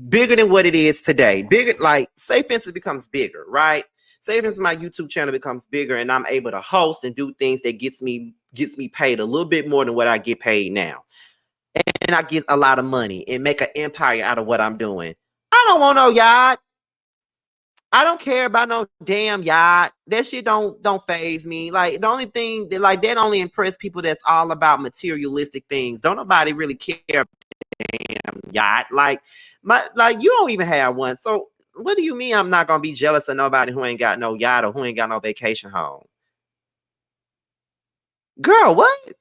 bigger than what it is today, bigger, like say for instance becomes bigger, right? Say for instance my YouTube channel becomes bigger and I'm able to host and do things that gets me paid a little bit more than what I get paid now. And I get a lot of money and make an empire out of what I'm doing. I don't want no yacht. I don't care about no damn yacht. That shit don't phase me. Like the only thing that like that only impress people that's all about materialistic things. Don't nobody really care about damn yacht. Like you don't even have one. So what do you mean I'm not gonna be jealous of nobody who ain't got no yacht or who ain't got no vacation home? Girl, what?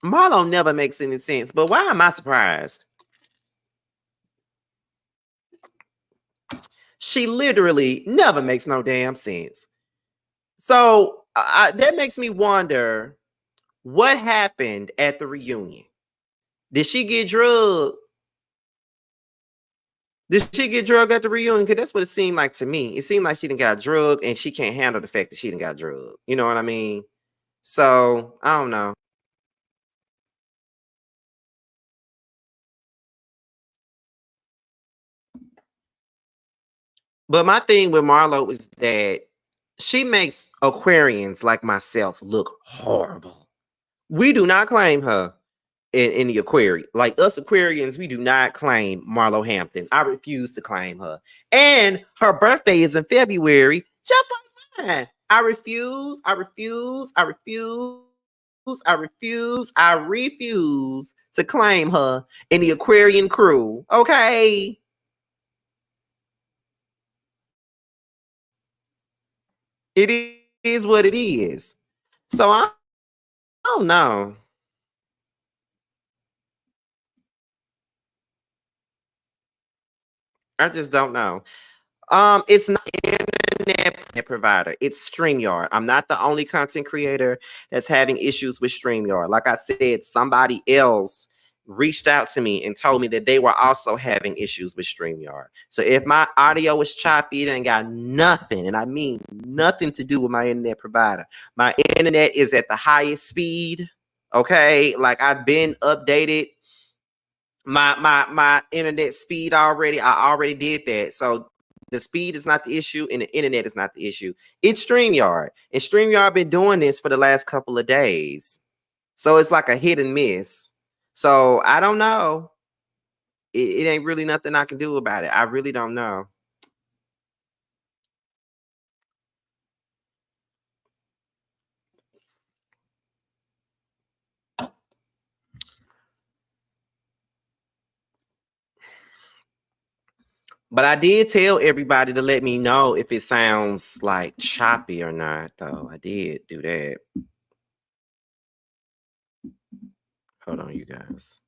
Marlo never makes any sense. But why am I surprised? She literally never makes no damn sense. So that makes me wonder what happened at the reunion. Did she get drugged? Did she get drugged at the reunion? Because that's what it seemed like to me. It seemed like she done got drugged and she can't handle the fact that she done got drugged. You know what I mean? So I don't know. But my thing with Marlo is that she makes Aquarians like myself look horrible. We do not claim her in the aquarium. Like us Aquarians, we do not claim Marlo Hampton. I refuse to claim her. And her birthday is in February, just like mine. I refuse to claim her in the Aquarian crew. Okay. It is what it is. So I don't know. I just don't know. It's not internet provider. It's StreamYard. I'm not the only content creator that's having issues with StreamYard. Like I said, somebody else reached out to me and told me that they were also having issues with StreamYard. So if my audio is choppy, it ain't got nothing, and I mean nothing to do with my internet provider. My internet is at the highest speed. Okay, like I've been updated my internet speed already. I already did that. So the speed is not the issue and the internet is not the issue. It's StreamYard. And StreamYard been doing this for the last couple of days. So it's like a hit and miss. So I don't know. it ain't really nothing I can do about it. I really don't know. But I did tell everybody to let me know if it sounds like choppy or not, though. I did do that. Hold on, you guys.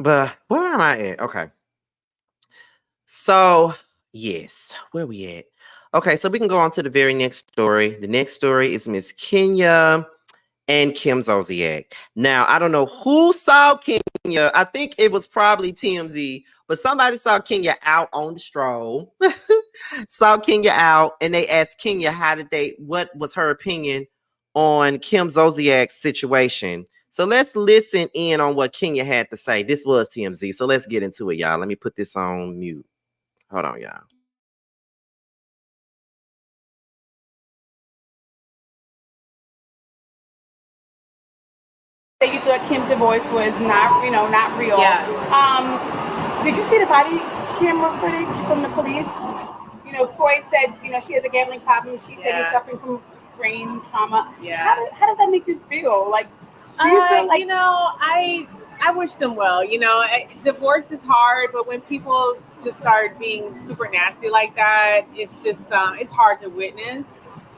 But where am I at? Okay. So, yes, where we at? Okay, so we can go on to the very next story. The next story is Miss Kenya and Kim Zolciak. Now, I don't know who saw Kenya. I think it was probably TMZ, but somebody saw Kenya out on the stroll. Saw Kenya out, and they asked Kenya what was her opinion on Kim Zolciak's situation. So let's listen in on what Kenya had to say. This was TMZ, so let's get into it, y'all. Let me put this on mute. Hold on, y'all. That you thought Kim's divorce was not real. Yeah. Did you see the body camera footage from the police? Croy said, she has a gambling problem. She said he's suffering from brain trauma. Yeah. How does that make you feel? Like, do you feel like I wish them well. Divorce is hard, but when people just start being super nasty like that, it's just it's hard to witness.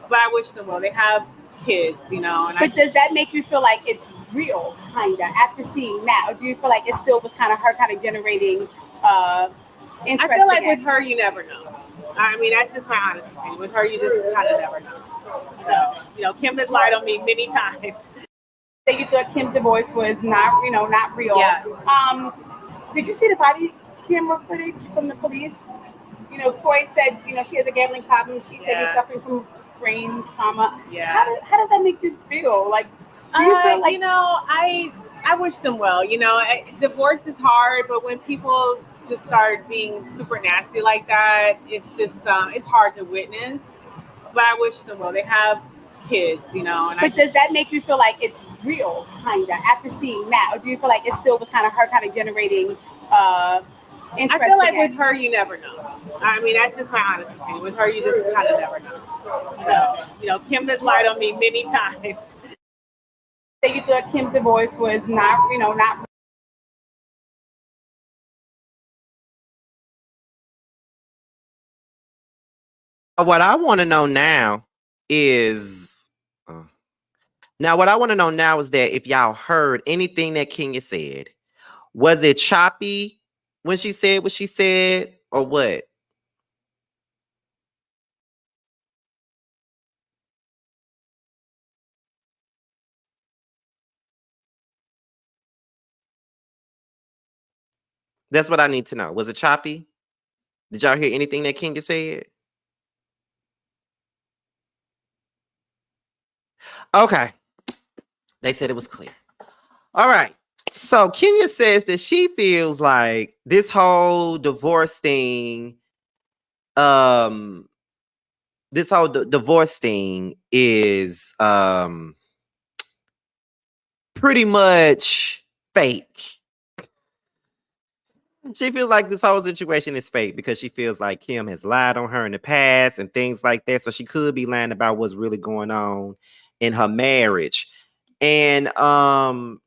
But I wish them well. They have kids, But does that make you feel like it's real, kinda, after seeing that, or do you feel like it still was kind of generating interest? I feel like with her, you never know. I mean, that's just my honest opinion. With her, you just kind of never know. So, Kim has lied on me many times. That you thought Kim's divorce was not real. Yeah. Did you see the body camera footage from the police? Croy said, she has a gambling problem. She said he's suffering from brain trauma. Yeah. How does that make you feel? Like, do you feel like I wish them well. Divorce is hard, but when people just start being super nasty like that, it's just it's hard to witness. But I wish them well. They have kids, But does that make you feel like it's real, kinda, after seeing that, or do you feel like it still was kind of generating interest? I feel like with her, you never know. I mean, that's just my honest opinion. With her, you just kind of never know. So, Kim has lied on me many times. That you thought Kim's divorce was not What I want to know now is what I want to know now is that if y'all heard anything that Kenya said, was it choppy when she said what she said, or what? That's what I need to know. Was it choppy? Did y'all hear anything that Kenya said? Okay. They said it was clear. All right. So Kenya says that she feels like this whole divorce thing, divorce thing is pretty much fake. She feels like this whole situation is fake because she feels like Kim has lied on her in the past and things like that. So she could be lying about what's really going on in her marriage. And oh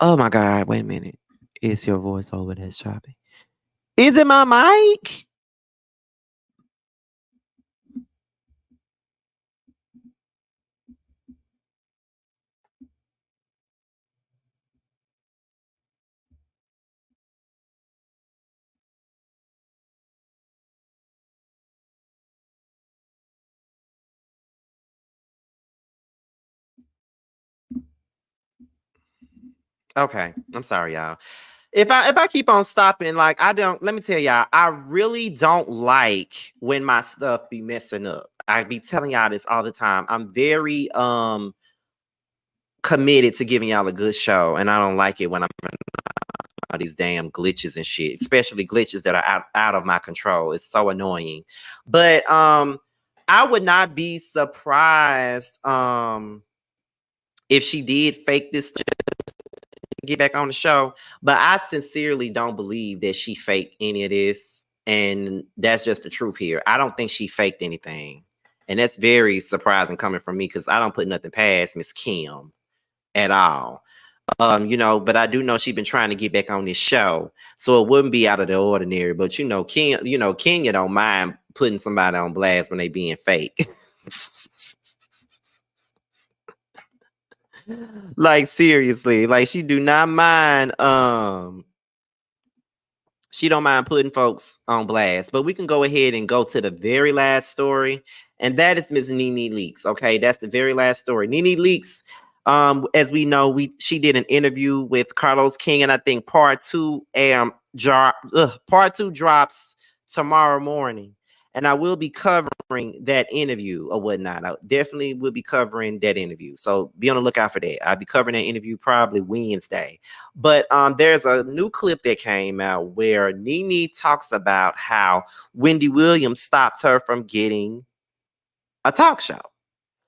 my God, wait a minute. Is your voice over there choppy? Is it my mic? Okay, I'm sorry, y'all. If I keep on stopping, like I don't. Let me tell y'all, I really don't like when my stuff be messing up. I be telling y'all this all the time. I'm very committed to giving y'all a good show, and I don't like it when I'm all these damn glitches and shit, especially glitches that are out of my control. It's so annoying. But I would not be surprised if she did fake this to get back on the show. But I sincerely don't believe that she faked any of this. And that's just the truth here. I don't think she faked anything. And that's very surprising coming from me because I don't put nothing past Miss Kim at all. But I do know she's been trying to get back on this show, so it wouldn't be out of the ordinary. But Kenya don't mind putting somebody on blast when they being fake. Like seriously, like she do not mind. She don't mind putting folks on blast. But we can go ahead and go to the very last story, and that is Miss NeNe Leakes. Okay, that's the very last story. NeNe Leakes. As we know, she did an interview with Carlos King, and I think part two drops tomorrow morning. And I will be covering that interview or whatnot. I definitely will be covering that interview. So be on the lookout for that. I'll be covering that interview probably Wednesday. But there's a new clip that came out where NeNe talks about how Wendy Williams stopped her from getting a talk show.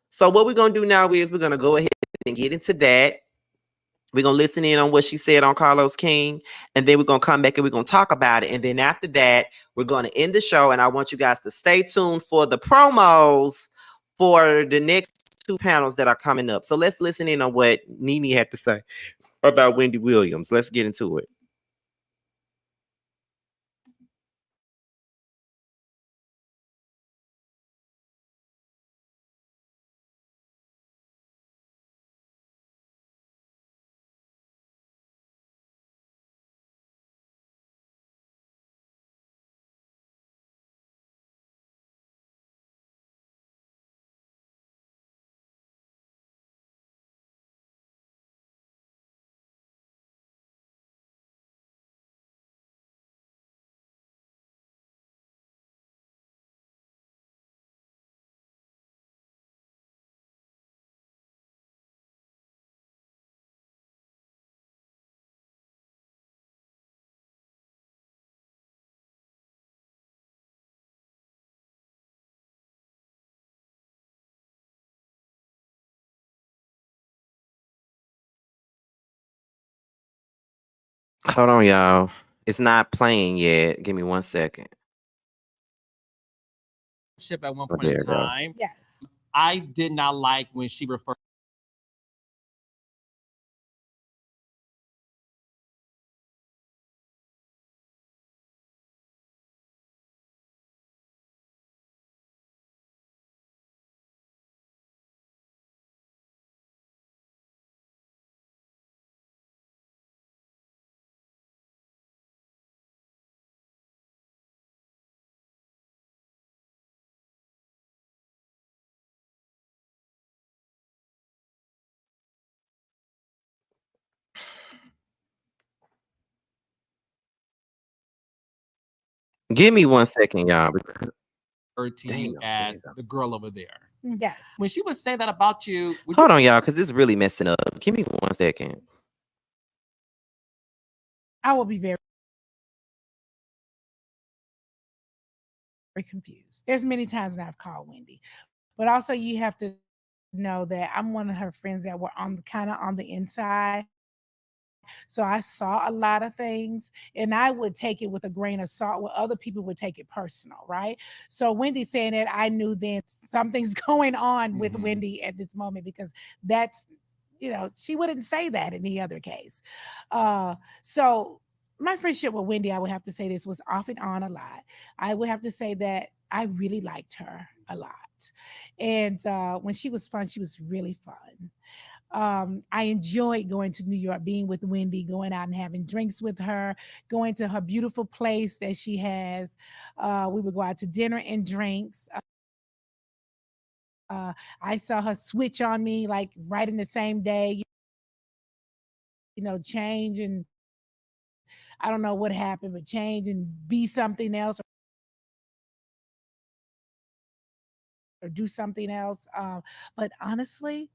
So what we're going to do now is we're going to go ahead and get into that. We're going to listen in on what she said on Carlos King, and then we're going to come back and we're going to talk about it. And then after that, we're going to end the show, and I want you guys to stay tuned for the promos for the next two panels that are coming up. So let's listen in on what NeNe had to say about Wendy Williams. Let's get into it. Hold on, y'all. It's not playing yet. Give me 1 second. At one Oh, point in there you go. time. Yes. I did not like when she referred Give me 1 second, y'all. to you as the girl over there. Yes. When she would say that about you, Hold on, y'all, because it's really messing up. Give me 1 second. I will be very confused. There's many times that I've called Wendy, but also you have to know that I'm one of her friends that were kind of on the inside. So I saw a lot of things and I would take it with a grain of salt where other people would take it personal, right? So Wendy saying that, I knew then something's going on with Wendy at this moment because that's, she wouldn't say that in the other case. So my friendship with Wendy, I would have to say this was off and on a lot. I would have to say that I really liked her a lot. And when she was fun, she was really fun. I enjoyed going to New York, being with Wendy, going out and having drinks with her, going to her beautiful place that she has. We would go out to dinner and drinks. I saw her switch on me like right in the same day. change and I don't know what happened, but change and be something else or do something else. But honestly,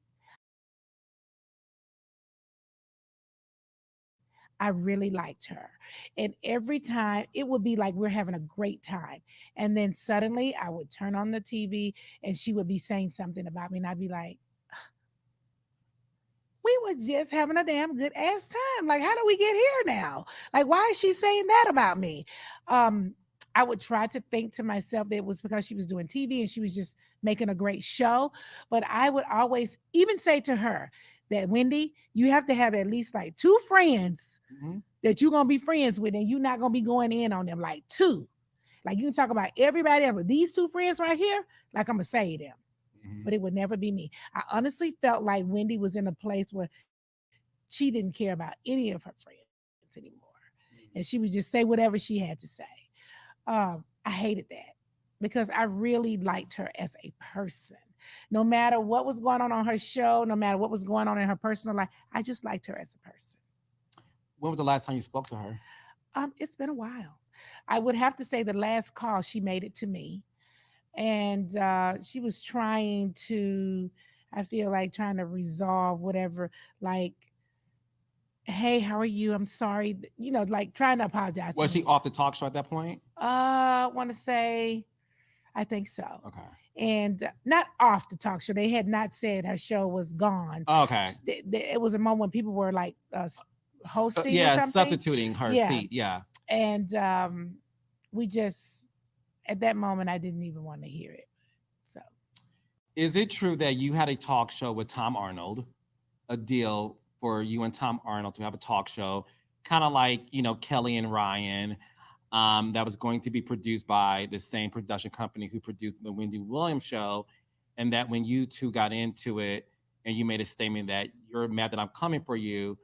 I really liked her. And every time it would be like we're having a great time. And then suddenly I would turn on the TV and she would be saying something about me. And I'd be like, we were just having a damn good ass time. Like, how do we get here now? Like, why is she saying that about me? I would try to think to myself that it was because she was doing TV and she was just making a great show. But I would always even say to her that, Wendy, you have to have at least like 2 friends that you're going to be friends with and you're not going to be going in on them, like 2. Like, you can talk about everybody else, but these 2 friends right here, like, I'm going to say them. But it would never be me. I honestly felt like Wendy was in a place where she didn't care about any of her friends anymore. And she would just say whatever she had to say. I hated that because I really liked her as a person. No matter what was going on her show, no matter what was going on in her personal life, I just liked her as a person. When was the last time you spoke to her? It's been a while. I would have to say the last call, she made it to me. And she was trying to, I feel like trying to resolve whatever, like, hey, how are you? I'm sorry. Like trying to apologize. Was she off the talk show at that point? I want to say, I think so. Okay. And not off the talk show. They had not said her show was gone. Okay. It was a moment when people were like hosting. Yeah, or something. substituting her seat. Yeah. And we just, at that moment, I didn't even want to hear it. So, is it true that you had a talk show with Tom Arnold, a deal for you and Tom Arnold to have a talk show, kind of like, Kelly and Ryan, that was going to be produced by the same production company who produced the Wendy Williams show, and that when you two got into it and you made a statement that you're mad that I'm coming for you,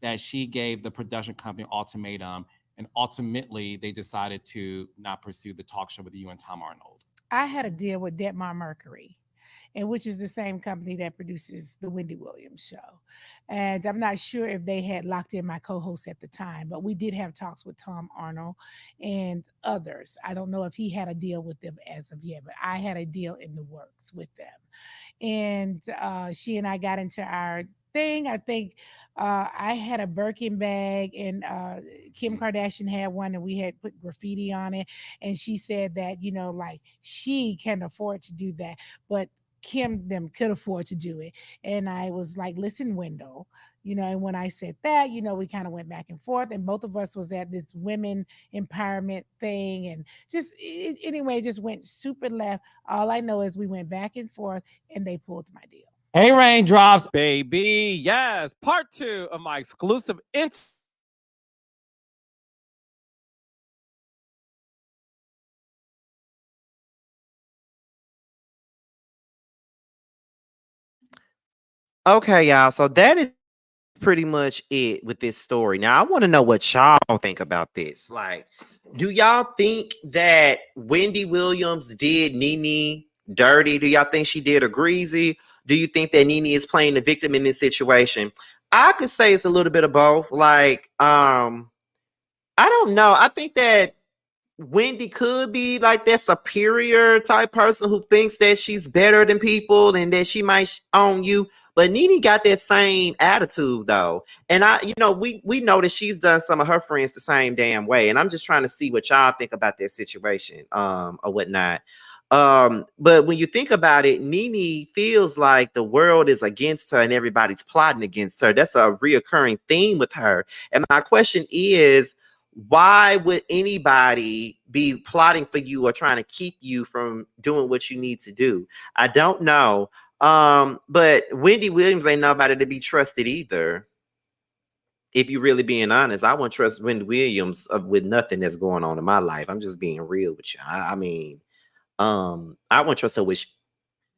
that she gave the production company ultimatum, and ultimately they decided to not pursue the talk show with you and Tom Arnold? I had a deal with Detmar Mercury, and which is the same company that produces the Wendy Williams show. And I'm not sure if they had locked in my co-host at the time, but we did have talks with Tom Arnold and others. I don't know if he had a deal with them as of yet, but I had a deal in the works with them. And she and I got into our thing. I think I had a Birkin bag and Kim Kardashian had one and we had put graffiti on it. And she said that, like she can afford to do that, but Kim them could afford to do it. And I was like, listen, Wendell, and when I said that, we kind of went back and forth and both of us was at this women empowerment thing and just anyway, just went super left. All I know is we went back and forth and they pulled my deal. Hey, Raindrops, baby. Yes, part 2 of my exclusive Okay, y'all. So that is pretty much it with this story. Now, I want to know what y'all think about this. Like, do y'all think that Wendy Williams did NeNe dirty? Do y'all think she did her greasy? Do you think that NeNe is playing the victim in this situation? I could say it's a little bit of both. Like, I don't know. I think that Wendy could be like that superior type person who thinks that she's better than people and that she might own you. But NeNe got that same attitude though. And we know that she's done some of her friends the same damn way. And I'm just trying to see what y'all think about that situation or whatnot. But when you think about it, NeNe feels like the world is against her and everybody's plotting against her. That's a reoccurring theme with her. And my question is, why would anybody be plotting for you or trying to keep you from doing what you need to do? I don't know. But Wendy Williams ain't nobody to be trusted either. If you're really being honest, I wouldn't trust Wendy Williams with nothing that's going on in my life. I'm just being real with you. I mean, I wouldn't trust her with.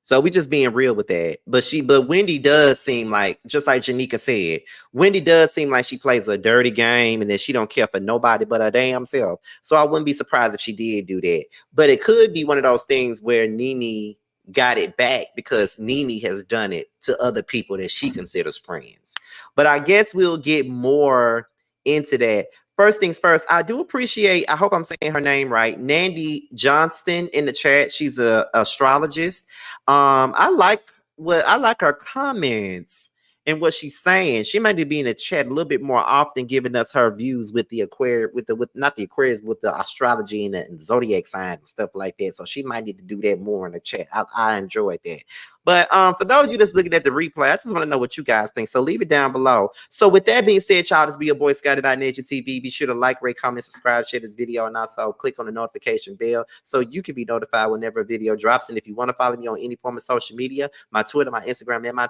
So we just being real with that. But Wendy does seem like, just like Janika said, Wendy does seem like she plays a dirty game and that she don't care for nobody but her damn self. So I wouldn't be surprised if she did do that. But it could be one of those things where NeNe got it back because NeNe has done it to other people that she considers friends. But I guess we'll get more into that. First things first, I do appreciate, I hope I'm saying her name right, Nandy Johnston in the chat. She's a astrologist. I like her comments and what she's saying. She might be in the chat a little bit more often, giving us her views with the Aquarius, with not the Aquarius, with the astrology and the zodiac signs and stuff like that. So she might need to do that more in the chat. I enjoyed that. But for those of you that's looking at the replay, I just want to know what you guys think. So leave it down below. So with that being said, y'all, this be your boy Scotty by Nature TV. Be sure to like, rate, comment, subscribe, share this video, and also click on the notification bell so you can be notified whenever a video drops. And if you want to follow me on any form of social media, my Twitter, my Instagram, and my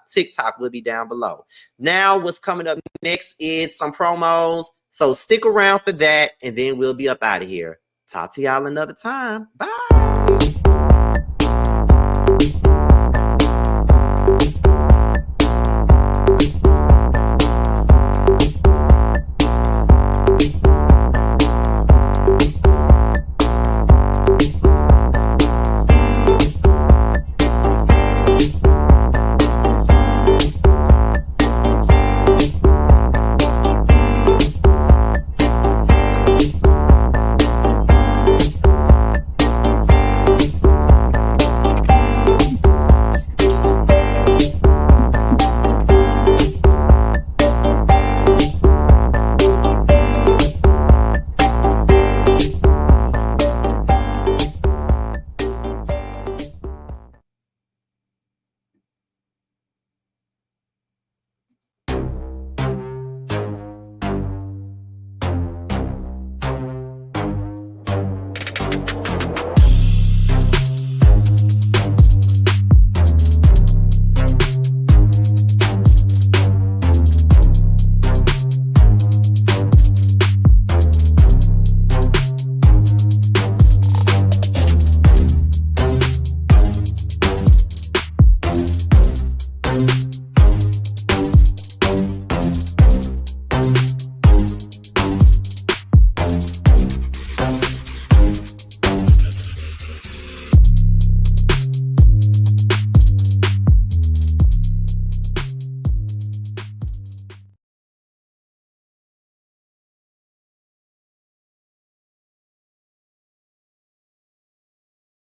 TikTok will be down below. Now, what's coming up next is some promos. So stick around for that, and then we'll be up out of here. Talk to y'all another time. Bye.